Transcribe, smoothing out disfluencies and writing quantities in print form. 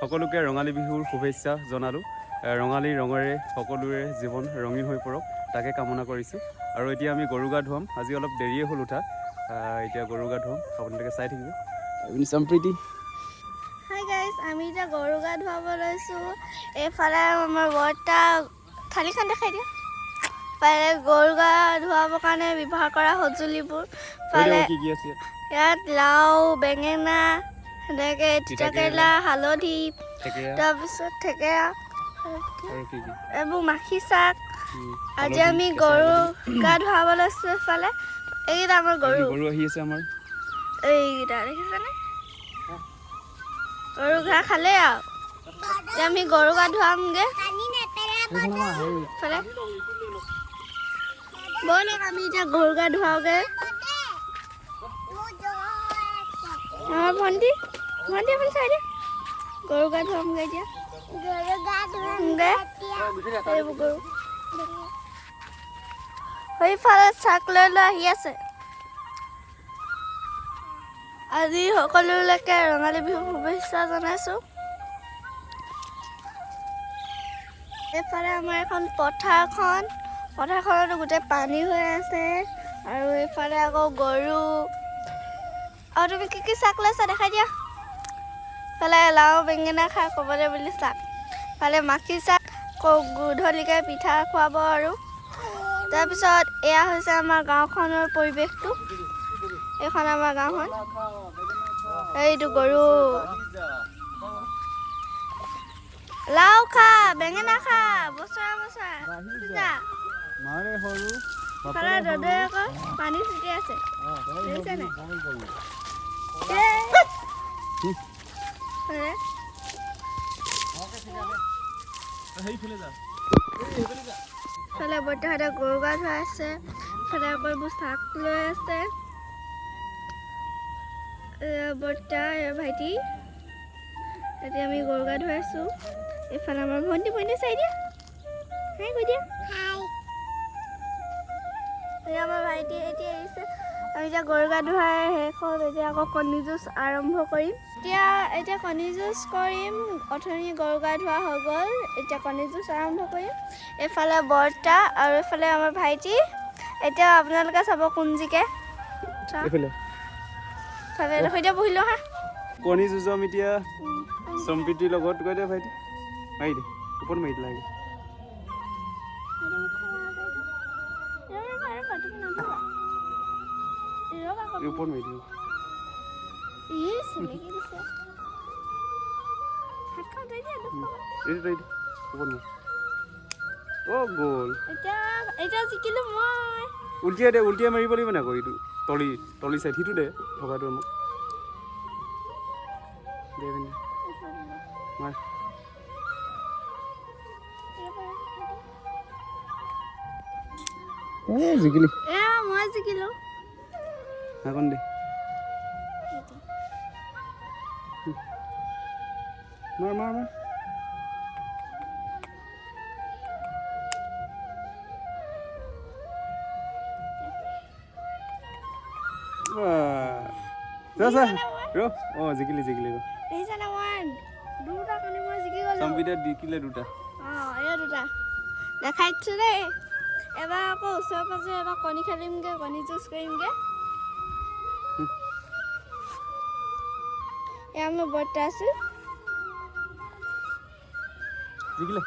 সকলোকে ৰঙালী বিহুৰ শুভেচ্ছা জনালোঁ। ৰঙালী ৰঙেৰে সকলোৰে জীৱন ৰঙীন হৈ পৰক তাকে কামনা কৰিছোঁ। আৰু এতিয়া আমি গৰু গা ধুৱাম। আজি অলপ দেৰিয়ে হ'ল উঠা। এতিয়া গৰু গা ধুৱাম, আপোনালোকে চাই থাকিব। সম্প্ৰীতি হাই গাইজ, আমি এতিয়া গৰু গা ধুৱাব লৈছোঁ। এইফালে আমাৰ বৰ্তা থালিখন দেখাই দিয়া। ফালে গৰু গা ধুৱাবৰ কাৰণে ব্যৱহাৰ কৰা সঁজুলিবোৰ ফালে ইয়াত লাও, বেঙেনা, এনেকৈ তিতাকেৰেলা, হালধি, তাৰপিছত থেকেৰা, এইবোৰ মাখি শাক। আজি আমি গৰু গা ধুৱাব লৈছোঁ। এইফালে এইকেইটা আমাৰ গৰু আহি আছে। আমাৰ এইকেইটা দেখিছেনে? গৰু ঘাঁহ খালে আৰু এতিয়া আমি গৰু গা ধুৱামগৈ। ব'লক আমি এতিয়া গৰু গা ধুৱাওঁগৈ। ভণ্টি আপুনি চাই দিয়া। গৰু গা ধুৱামগৈ এতিয়া। এইবোৰ গৰু সেইফালে চাক লৈ আহি আছে। আজি সকলোলৈকে ৰঙালী বিহু শুভেচ্ছা জনাইছোঁ। এইফালে আমাৰ এখন পথাৰখনতো গোটেই পানী হৈ আছে। আৰু এইফালে আকৌ গৰু। আৰু তুমি কি শাক লৈছা দেখাই দিয়া। এইফালে লাও বেঙেনা খাই ক'বলৈ বুলি শাক, এইফালে মাখি শাক গধূলিকৈ পিঠা খুৱাব। আৰু তাৰপিছত এয়া হৈছে আমাৰ গাঁওখনৰ পৰিৱেশটো। এইখন আমাৰ গাঁওখন। এইটো গৰু। লাও খা, বেঙেনা খা, বছৰা বছৰা ৰ'দে আকৌ পানী ছিটি আছে। ইফালে বৰ্তাহঁতে গৰু গা ধুৱাই আছে। ইফালে আকৌ এইবোৰ শাক লৈ আছে। বৰ্তা ভাইটি এতিয়া আমি গৰু গা ধুৱাইছোঁ। এইফালে আমাৰ ভণ্টি চাই দিয়া। হাই কৈ দিয়া। আমাৰ ভাইটি এতিয়া আহিছে। আমি এতিয়া গৰু গা ধুৱাই শেষ হ'ল। এতিয়া আকৌ কণী যুঁজ আৰম্ভ কৰিম। এতিয়া কণী যুঁজ কৰিম। অথনি গৰু গা ধোৱা হৈ গ'ল। এতিয়া কণী যুঁজ আৰম্ভ কৰিম। এইফালে বৰ্তা আৰু এইফালে আমাৰ ভাইটি। এতিয়া আপোনালোকে চাব কোন জিকে। বহি লওঁ হা। কণী যুঁজম এতিয়া সম্প্ৰীতিৰ লগত। কৈ দে ভাইটি, মাৰি দে ওপৰত মাৰি দিলা। ওপৰত মাৰি দিওঁ। গ'ল। এতিয়া জিকিলো মই। উল্টিয়াই মাৰিব লাগিব নাই আকৌ। এইটো তলি চাইড সিটো দে থকাটো মোক মাৰ। জিকিলি। মই জিকিলো। এখন দে মাৰ। জিকিলি দুটা। দুটা দেখাইছো দেই। এবাৰ আকৌ ওচৰে পাজৰে এবাৰ কণী খেলিমগৈ, কণী যুঁজ কৰিমগৈ। এয়া মোৰ বৰ্তা আছো। জিকিলে।